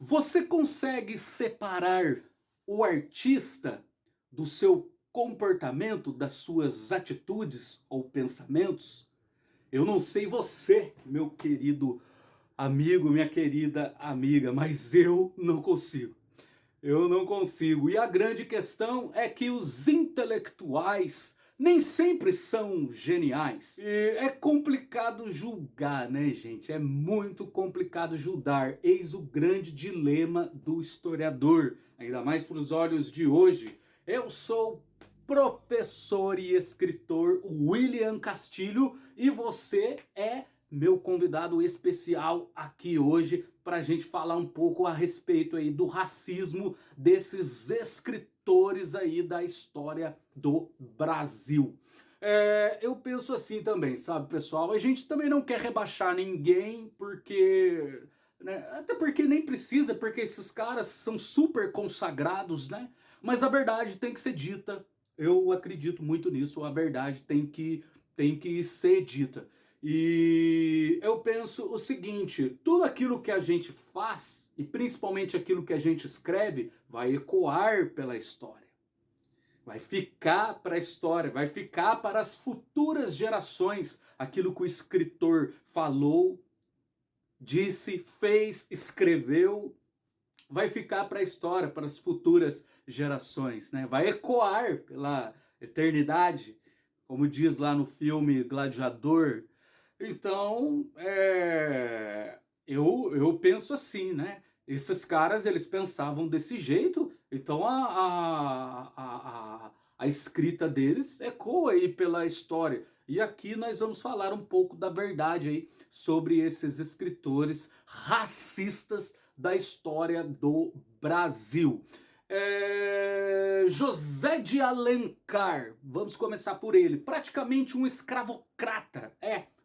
Você consegue separar o artista do seu comportamento, das suas atitudes ou pensamentos? Eu não sei você, meu querido amigo, minha querida amiga, mas eu não consigo. Eu não consigo. E a grande questão é que os intelectuais nem sempre são geniais. E é complicado julgar, né, gente? É muito complicado julgar. Eis o grande dilema do historiador, ainda mais para os olhos de hoje. Eu sou professor e escritor William Castilho e você é meu convidado especial aqui hoje para a gente falar um pouco a respeito aí do racismo desses escritores aí da história do Brasil. Eu penso assim também, sabe, pessoal? A gente também não quer rebaixar ninguém porque, né, até porque nem precisa, porque esses caras são super consagrados, né? Mas a verdade tem que ser dita. Eu acredito muito nisso. A verdade tem que ser dita. E eu penso o seguinte: tudo aquilo que a gente faz, e principalmente aquilo que a gente escreve, vai ecoar pela história. Vai ficar para a história, vai ficar para as futuras gerações aquilo que o escritor falou, disse, fez, escreveu, vai ficar para a história, para as futuras gerações, né? Vai ecoar pela eternidade, como diz lá no filme Gladiador. Então, eu penso assim, né? Esses caras, eles pensavam desse jeito, então a escrita deles ecoa aí pela história. E aqui nós vamos falar um pouco da verdade aí sobre esses escritores racistas da história do Brasil. José de Alencar, vamos começar por ele, praticamente um escravocrata.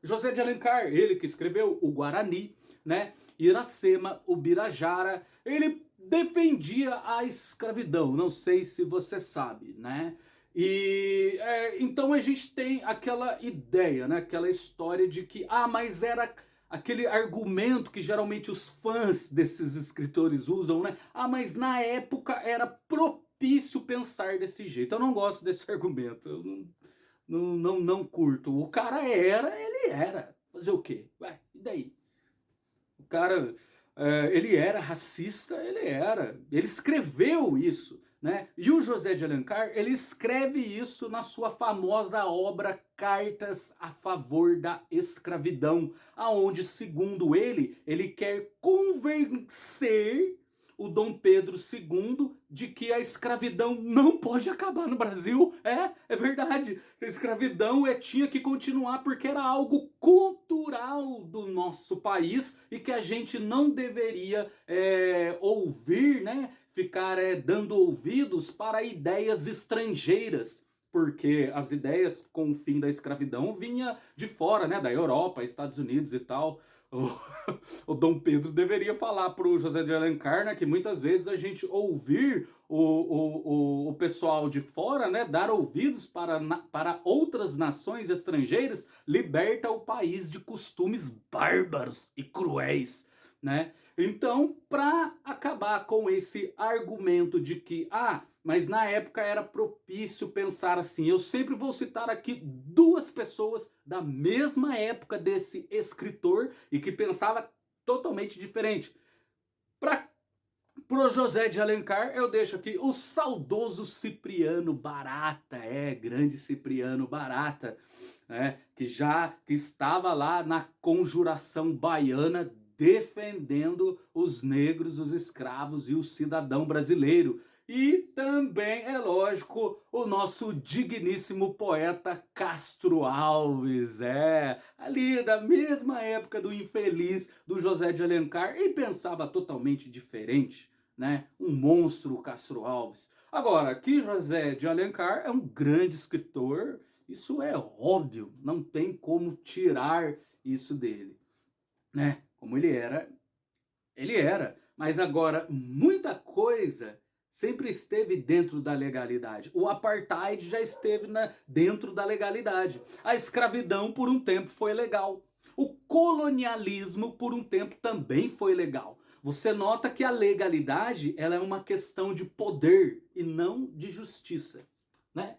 José de Alencar, ele que escreveu o Guarani, né? Iracema, o Birajara, ele defendia a escravidão, não sei se você sabe, né? Então a gente tem aquela ideia, né? Aquela história de que, mas era aquele argumento que geralmente os fãs desses escritores usam, né? Mas na época era propício pensar desse jeito. Eu não gosto desse argumento, eu não curto. O cara ele era. Fazer o quê? Ué, e daí? O cara, ele era racista, ele era. Ele escreveu isso, né? E o José de Alencar, ele escreve isso na sua famosa obra Cartas a Favor da Escravidão, aonde, segundo ele quer convencer o Dom Pedro II de que a escravidão não pode acabar no Brasil. É verdade. A escravidão tinha que continuar porque era algo cultural do nosso país e que a gente não deveria ouvir, né? Ficar dando ouvidos para ideias estrangeiras, porque as ideias com o fim da escravidão vinha de fora, né, da Europa, Estados Unidos e tal. O Dom Pedro deveria falar para o José de Alencar, né, que muitas vezes a gente ouvir o pessoal de fora, né, dar ouvidos para outras nações estrangeiras, liberta o país de costumes bárbaros e cruéis, né? Então, para acabar com esse argumento de que, mas na época era propício pensar assim, eu sempre vou citar aqui duas pessoas da mesma época desse escritor e que pensava totalmente diferente. Para pro José de Alencar, eu deixo aqui o saudoso Cipriano Barata, grande Cipriano Barata, né, que estava lá na Conjuração Baiana defendendo os negros, os escravos e o cidadão brasileiro. E também, é lógico, o nosso digníssimo poeta Castro Alves, ali da mesma época do infeliz do José de Alencar, e pensava totalmente diferente, né? Um monstro, Castro Alves. Agora, que José de Alencar é um grande escritor, isso é óbvio, não tem como tirar isso dele, né? Como ele era. Mas agora, muita coisa sempre esteve dentro da legalidade. O apartheid já esteve dentro da legalidade. A escravidão, por um tempo, foi legal. O colonialismo, por um tempo, também foi legal. Você nota que a legalidade ela é uma questão de poder e não de justiça, né?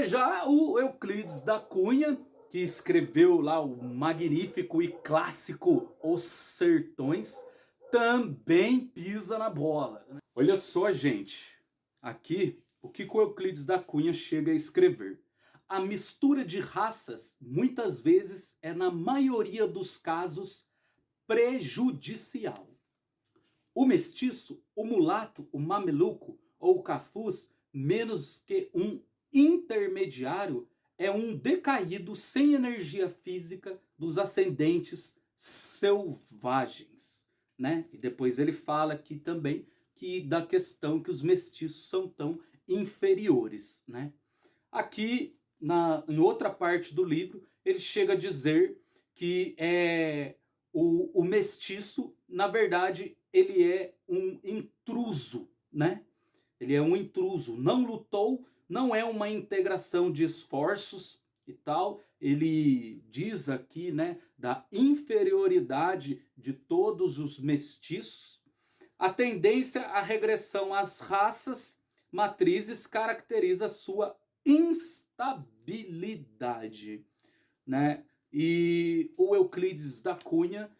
Já o Euclides da Cunha, que escreveu lá o magnífico e clássico Os Sertões, também pisa na bola, né? Olha só, gente, aqui o que o Euclides da Cunha chega a escrever. A mistura de raças, muitas vezes, é na maioria dos casos prejudicial. O mestiço, o mulato, o mameluco ou o cafuz, menos que um intermediário, é um decaído sem energia física dos ascendentes selvagens, né? E depois ele fala aqui também que da questão que os mestiços são tão inferiores, né? Aqui, em outra parte do livro, ele chega a dizer que o mestiço, na verdade, ele é um intruso, né? Ele é um intruso, não lutou, não é uma integração de esforços e tal. Ele diz aqui, né, da inferioridade de todos os mestiços. A tendência à regressão às raças matrizes caracteriza sua instabilidade, né? E o Euclides da Cunha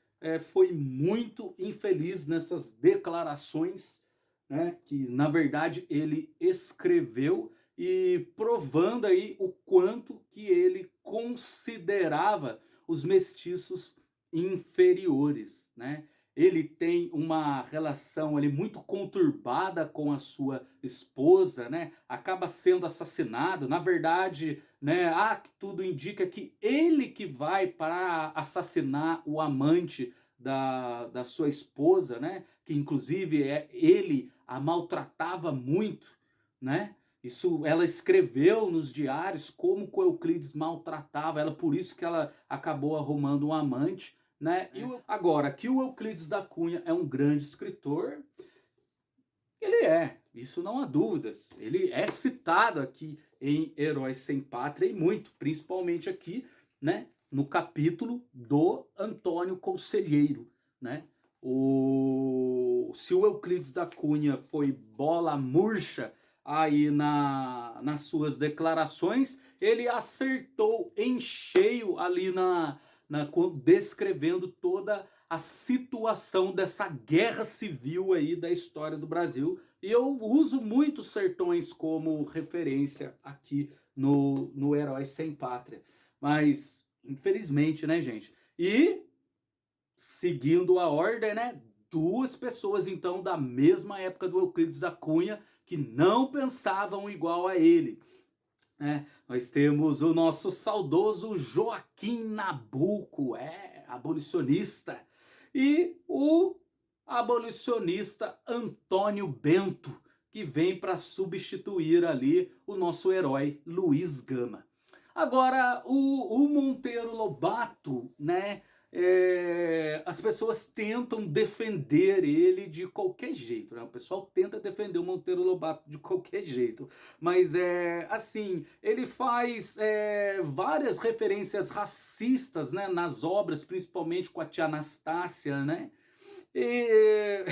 foi muito infeliz nessas declarações, né, que na verdade ele escreveu e provando aí o quanto que ele considerava os mestiços inferiores, né? Ele tem uma relação ali muito conturbada com a sua esposa, né? Acaba sendo assassinado. Na verdade, né? Que tudo indica que ele que vai para assassinar o amante da sua esposa, né? Que inclusive ele a maltratava muito, né? Isso ela escreveu nos diários como o Euclides maltratava ela, por isso que ela acabou arrumando um amante, né? Agora, que o Euclides da Cunha é um grande escritor, ele isso não há dúvidas. Ele é citado aqui em Heróis Sem Pátria e muito, principalmente aqui, né, no capítulo do Antônio Conselheiro, né? Se o Euclides da Cunha foi bola murcha aí nas suas declarações, ele acertou em cheio ali descrevendo toda a situação dessa guerra civil aí da história do Brasil. E eu uso muito Sertões como referência aqui no Heróis Sem Pátria. Mas, infelizmente, né, gente? E, seguindo a ordem, né? Duas pessoas, então, da mesma época do Euclides da Cunha, que não pensavam igual a ele. Nós temos o nosso saudoso Joaquim Nabuco, abolicionista, e o abolicionista Antônio Bento, que vem para substituir ali o nosso herói Luiz Gama. Agora, o Monteiro Lobato, né? As pessoas tentam defender ele de qualquer jeito, né? O pessoal tenta defender o Monteiro Lobato de qualquer jeito, mas assim, ele faz várias referências racistas, né, nas obras, principalmente com a tia Anastácia, né? E,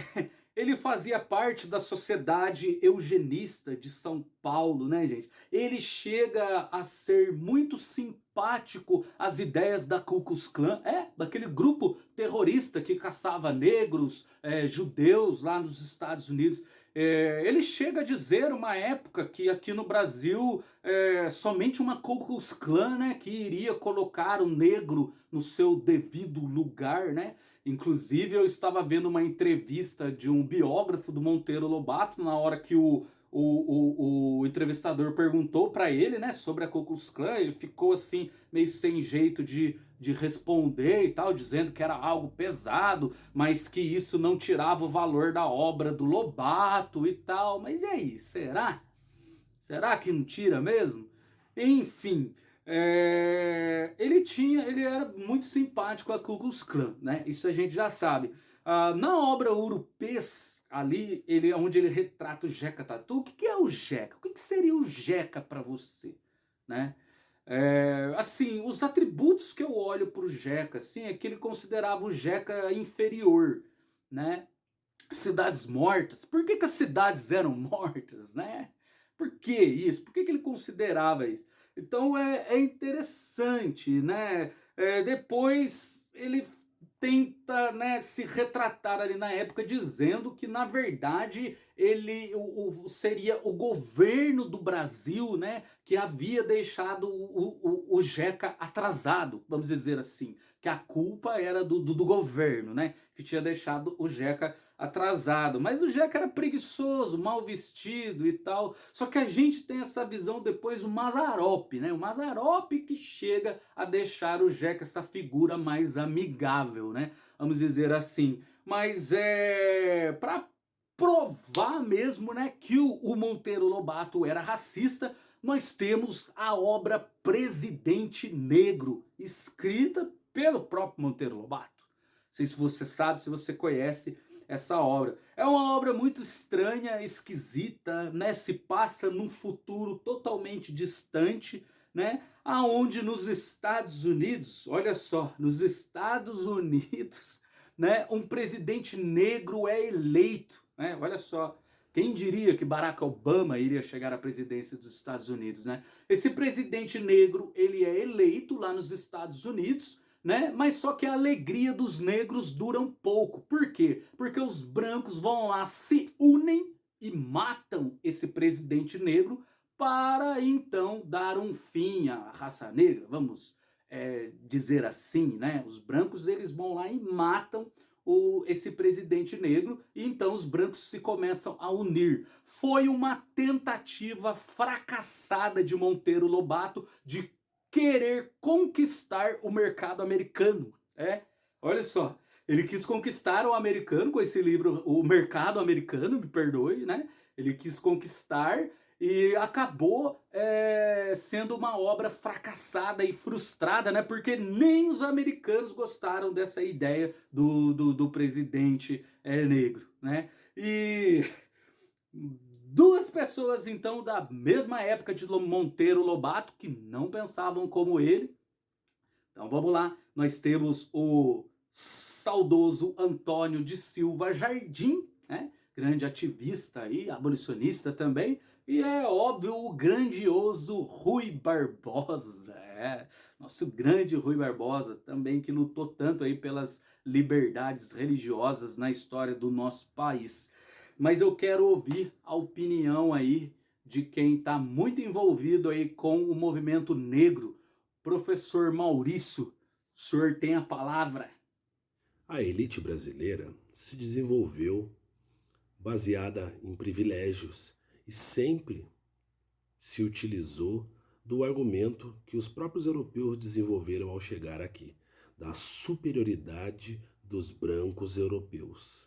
ele fazia parte da Sociedade Eugenista de São Paulo, né, gente? Ele chega a ser muito simpático às ideias da Ku Klux Klan, daquele grupo terrorista que caçava negros, judeus lá nos Estados Unidos. Ele chega a dizer uma época que aqui no Brasil somente uma Ku Klux Klan, né, que iria colocar o negro no seu devido lugar, né? Inclusive eu estava vendo uma entrevista de um biógrafo do Monteiro Lobato na hora que o entrevistador perguntou para ele, né, sobre a Ku Klux Klan. Ele ficou assim meio sem jeito de responder e tal, dizendo que era algo pesado, mas que isso não tirava o valor da obra do Lobato e tal. Mas e aí, será? Será que não tira mesmo? Enfim, ele era muito simpático a Ku Klux Klan, né? Isso a gente já sabe. Na obra Urupês, ali, onde ele retrata o Jeca Tatu, o que é o Jeca? O que seria o Jeca para você, né? Assim, os atributos que eu olho para o Jeca, assim, é que ele considerava o Jeca inferior, né? cidades mortas. Por que que as cidades eram mortas, né? Por que isso? Por que que ele considerava isso? Então é interessante, né? Depois ele tenta, né, se retratar ali na época dizendo que na verdade ele seria o governo do Brasil, né, que havia deixado o Jeca atrasado, vamos dizer assim, que a culpa era do governo, né, que tinha deixado o Jeca atrasado. Mas o Jeca era preguiçoso, mal vestido e tal. Só que a gente tem essa visão depois do Mazzaropi, né? O Mazzaropi que chega a deixar o Jeca essa figura mais amigável, né? Vamos dizer assim. Mas para provar mesmo, né, que o Monteiro Lobato era racista, nós temos a obra Presidente Negro, escrita pelo próprio Monteiro Lobato. Não sei se você sabe, se você conhece essa obra. É uma obra muito estranha, esquisita, né? Se passa num futuro totalmente distante, né? Aonde nos Estados Unidos, olha só, nos Estados Unidos, né, um presidente negro é eleito, né? Olha só, quem diria que Barack Obama iria chegar à presidência dos Estados Unidos, né? Esse presidente negro, ele é eleito lá nos Estados Unidos, né? Mas só que a alegria dos negros dura um pouco. Por quê? Porque os brancos vão lá, se unem e matam esse presidente negro para então dar um fim à raça negra, vamos dizer assim, né? Os brancos eles vão lá e matam esse presidente negro e então os brancos se começam a unir. Foi uma tentativa fracassada de Monteiro Lobato de querer conquistar o mercado americano. Olha só, ele quis conquistar o americano com esse livro, o mercado americano, me perdoe, né? Ele quis conquistar e acabou sendo uma obra fracassada e frustrada, né? Porque nem os americanos gostaram dessa ideia do presidente negro, né? E duas pessoas, então, da mesma época de Monteiro Lobato, que não pensavam como ele. Então vamos lá, nós temos o saudoso Antônio de Silva Jardim, né? Grande ativista aí, abolicionista também, e é óbvio o grandioso Rui Barbosa, nosso grande Rui Barbosa, também que lutou tanto aí pelas liberdades religiosas na história do nosso país. Mas eu quero ouvir a opinião aí de quem está muito envolvido aí com o movimento negro. Professor Maurício, o senhor tem a palavra. A elite brasileira se desenvolveu baseada em privilégios e sempre se utilizou do argumento que os próprios europeus desenvolveram ao chegar aqui, da superioridade dos brancos europeus.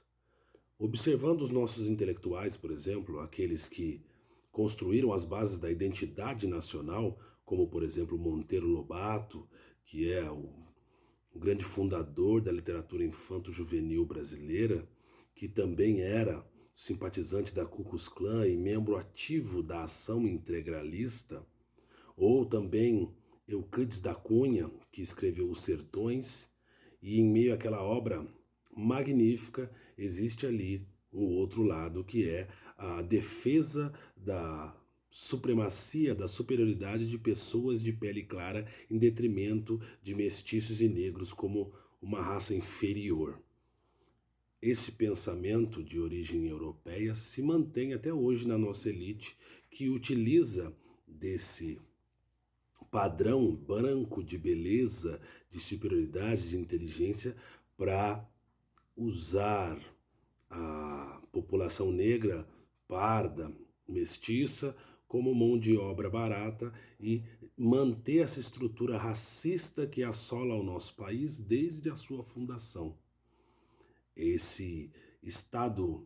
Observando os nossos intelectuais, por exemplo, aqueles que construíram as bases da identidade nacional, como por exemplo Monteiro Lobato, que é o grande fundador da literatura infanto-juvenil brasileira, que também era simpatizante da Ku Klux Klan e membro ativo da Ação Integralista, ou também Euclides da Cunha, que escreveu Os Sertões, e em meio àquela obra magnífica existe ali um outro lado que é a defesa da supremacia, da superioridade de pessoas de pele clara em detrimento de mestiços e negros como uma raça inferior. Esse pensamento de origem europeia se mantém até hoje na nossa elite, que utiliza desse padrão branco de beleza, de superioridade, de inteligência, para usar a população negra, parda, mestiça, como mão de obra barata e manter essa estrutura racista que assola o nosso país desde a sua fundação. Esse estado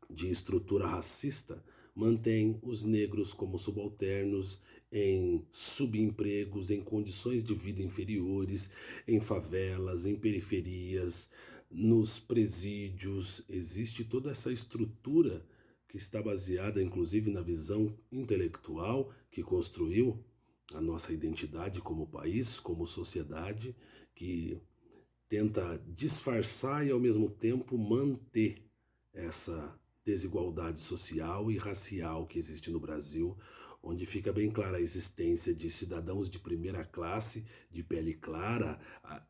de estrutura racista mantém os negros como subalternos, em subempregos, em condições de vida inferiores, em favelas, em periferias, nos presídios. Existe toda essa estrutura que está baseada inclusive na visão intelectual que construiu a nossa identidade como país, como sociedade, que tenta disfarçar e ao mesmo tempo manter essa desigualdade social e racial que existe no Brasil, onde fica bem clara a existência de cidadãos de primeira classe, de pele clara,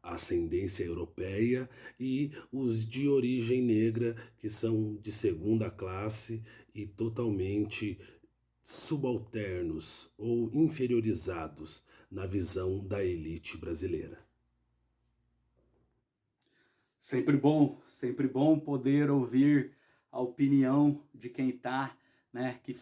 ascendência europeia, e os de origem negra, que são de segunda classe e totalmente subalternos ou inferiorizados na visão da elite brasileira. Sempre bom poder ouvir a opinião de quem está, né, que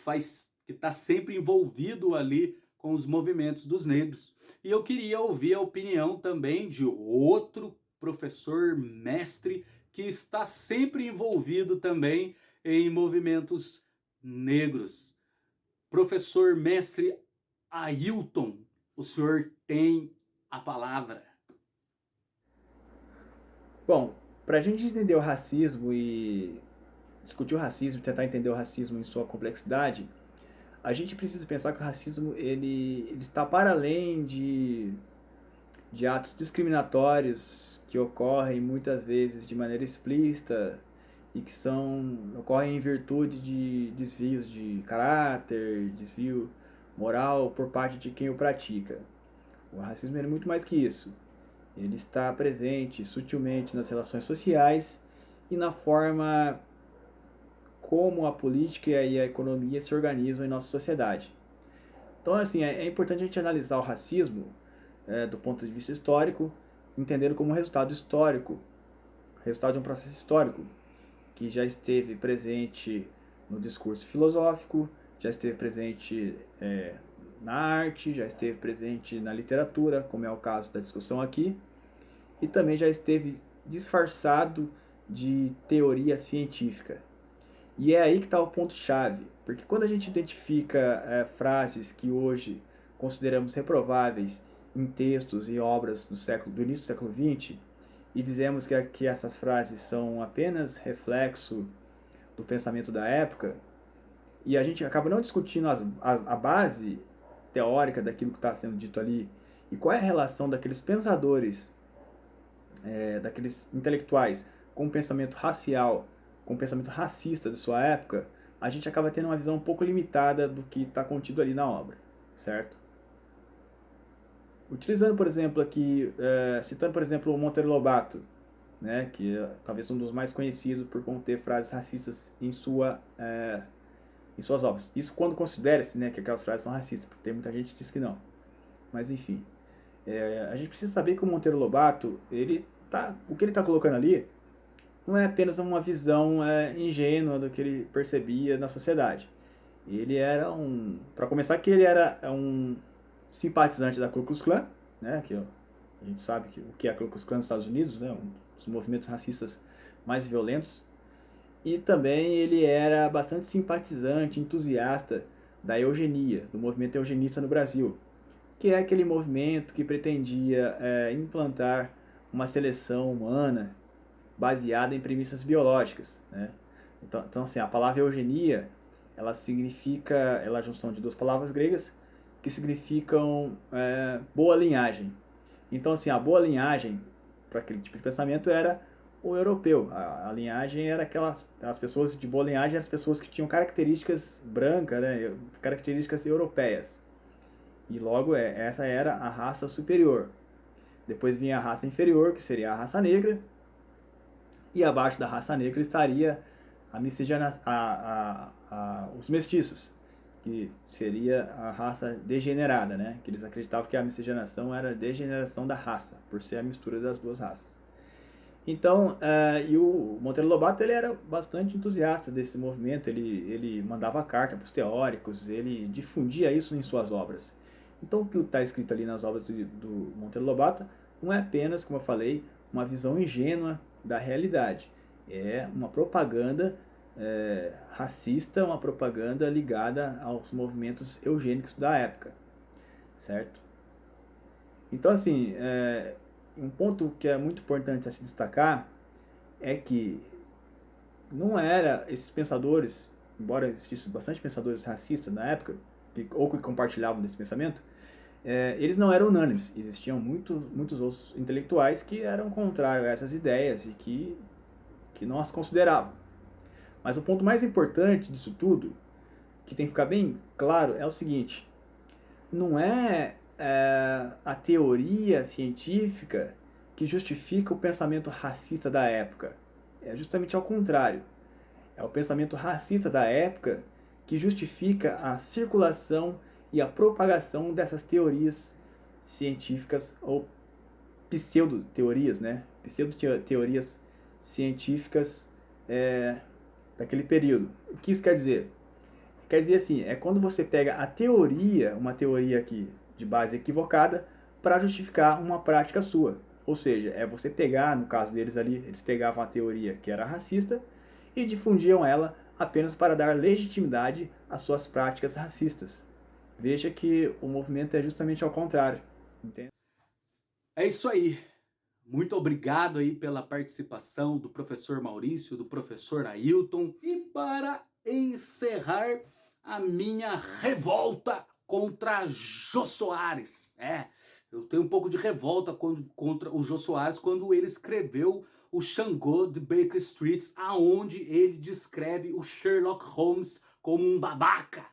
está sempre envolvido ali com os movimentos dos negros. E eu queria ouvir a opinião também de outro professor mestre que está sempre envolvido também em movimentos negros. Professor mestre Ailton, o senhor tem a palavra. Bom, para a gente entender o racismo e discutir o racismo, tentar entender o racismo em sua complexidade, a gente precisa pensar que o racismo ele está para além de atos discriminatórios que ocorrem muitas vezes de maneira explícita e que ocorrem em virtude de desvios de caráter, desvio moral por parte de quem o pratica. O racismo é muito mais que isso. Ele está presente sutilmente nas relações sociais e na forma como a política e a economia se organizam em nossa sociedade. Então, assim, é importante a gente analisar o racismo do ponto de vista histórico, entendendo como resultado histórico, resultado de um processo histórico, que já esteve presente no discurso filosófico, já esteve presente na arte, já esteve presente na literatura, como é o caso da discussão aqui, e também já esteve disfarçado de teoria científica. E é aí que está o ponto-chave, porque quando a gente identifica frases que hoje consideramos reprováveis em textos e obras do início do século XX, e dizemos que essas frases são apenas reflexo do pensamento da época, e a gente acaba não discutindo a base teórica daquilo que está sendo dito ali, e qual é a relação daqueles pensadores, daqueles intelectuais com o pensamento racial, com o pensamento racista de sua época, a gente acaba tendo uma visão um pouco limitada do que está contido ali na obra, certo? Utilizando, por exemplo, aqui, citando, por exemplo, o Monteiro Lobato, né, que é talvez um dos mais conhecidos por conter frases racistas em suas obras. Isso quando considera-se, né, que aquelas frases são racistas, porque tem muita gente que diz que não. Mas, enfim, a gente precisa saber que o Monteiro Lobato, o que ele está colocando ali não é apenas uma visão ingênua do que ele percebia na sociedade. Ele era para começar, que ele era um simpatizante da Ku Klux Klan, né, que a gente sabe o que é a Ku Klux Klan nos Estados Unidos, né, um dos movimentos racistas mais violentos. E também ele era bastante simpatizante, entusiasta da eugenia, do movimento eugenista no Brasil, que é aquele movimento que pretendia implantar uma seleção humana baseada em premissas biológicas, né? Então assim, a palavra eugenia, ela é a junção de duas palavras gregas que significam boa linhagem. Então assim, a boa linhagem para aquele tipo de pensamento era o europeu. A linhagem era as pessoas de boa linhagem, as pessoas que tinham características brancas, né? Características europeias. E logo essa era a raça superior. Depois vinha a raça inferior, que seria a raça negra, e abaixo da raça negra estaria os mestiços, que seria a raça degenerada, né? Que eles acreditavam que a miscigenação era a degeneração da raça, por ser a mistura das duas raças. Então, e o Monteiro Lobato, ele era bastante entusiasta desse movimento, ele mandava carta para os teóricos, ele difundia isso em suas obras. Então, o que está escrito ali nas obras do Monteiro Lobato não é apenas, como eu falei, uma visão ingênua da realidade. É uma propaganda racista, uma propaganda ligada aos movimentos eugênicos da época, certo? Então, assim, um ponto que é muito importante a se destacar é que não era esses pensadores, embora existissem bastante pensadores racistas na época, ou que compartilhavam desse pensamento, eles não eram unânimes. Existiam muitos outros intelectuais que eram contrários a essas ideias e que não as consideravam. Mas o ponto mais importante disso tudo, que tem que ficar bem claro, é o seguinte: não é a teoria científica que justifica o pensamento racista da época. É justamente ao contrário. É o pensamento racista da época que justifica a circulação e a propagação dessas teorias científicas ou pseudo-teorias, né? Pseudo-teorias científicas daquele período. O que isso quer dizer? Quer dizer assim, é quando você pega a teoria, uma teoria aqui de base equivocada, para justificar uma prática sua. Ou seja, é você pegar, no caso deles ali, eles pegavam a teoria que era racista e difundiam ela apenas para dar legitimidade às suas práticas racistas. Veja que o movimento é justamente ao contrário. Entende? É isso aí. Muito obrigado aí pela participação do professor Maurício, do professor Ailton. E para encerrar a minha revolta contra Jô Soares. Eu tenho um pouco de revolta contra o Jô Soares quando ele escreveu o Xangô de Baker Street, aonde ele descreve o Sherlock Holmes como um babaca.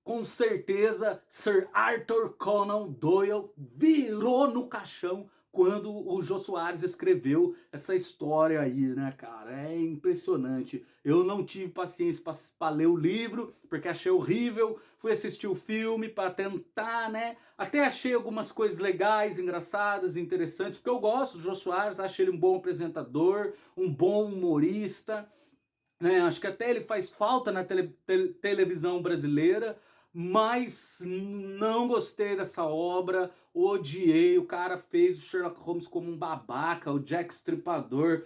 Com certeza, Sir Arthur Conan Doyle virou no caixão quando o Jô Soares escreveu essa história aí, né, cara? É impressionante. Eu não tive paciência para ler o livro, porque achei horrível. Fui assistir o filme para tentar, né? Até achei algumas coisas legais, engraçadas, interessantes, porque eu gosto do Jô Soares, acho ele um bom apresentador, um bom humorista. Acho que até ele faz falta na televisão brasileira, mas não gostei dessa obra, odiei. O cara fez o Sherlock Holmes como um babaca, o Jack Stripador,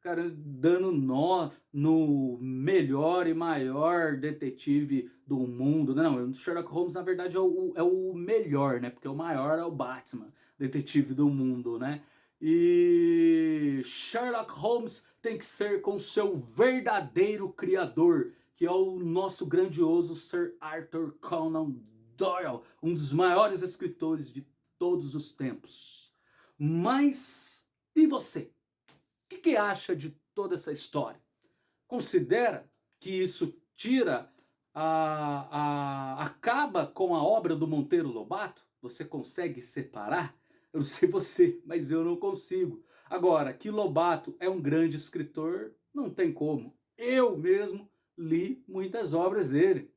cara dando nó no melhor e maior detetive do mundo. Não, o Sherlock Holmes na verdade é o melhor, né? Porque o maior é o Batman, detetive do mundo, né? E Sherlock Holmes tem que ser com seu verdadeiro criador, que é o nosso grandioso Sir Arthur Conan Doyle, um dos maiores escritores de todos os tempos. Mas e você? O que acha de toda essa história? Considera que isso tira, acaba com a obra do Monteiro Lobato? Você consegue separar? Eu não sei você, mas eu não consigo. Agora, que Lobato é um grande escritor, não tem como. Eu mesmo li muitas obras dele,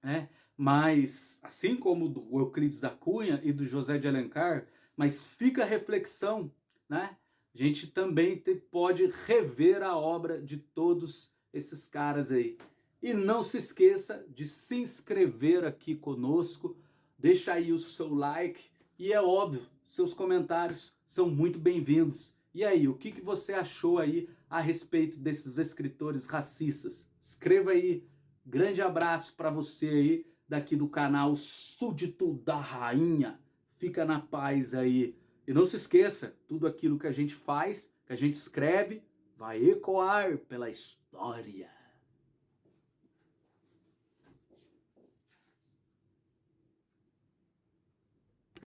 né? Mas, assim como do Euclides da Cunha e do José de Alencar, mas fica a reflexão, né? A gente também pode rever a obra de todos esses caras aí. E não se esqueça de se inscrever aqui conosco, deixa aí o seu like e é óbvio, seus comentários são muito bem-vindos. E aí, o que você achou aí a respeito desses escritores racistas? Escreva aí. Grande abraço para você aí, daqui do canal Súdito da Rainha. Fica na paz aí. E não se esqueça, tudo aquilo que a gente faz, que a gente escreve, vai ecoar pela história.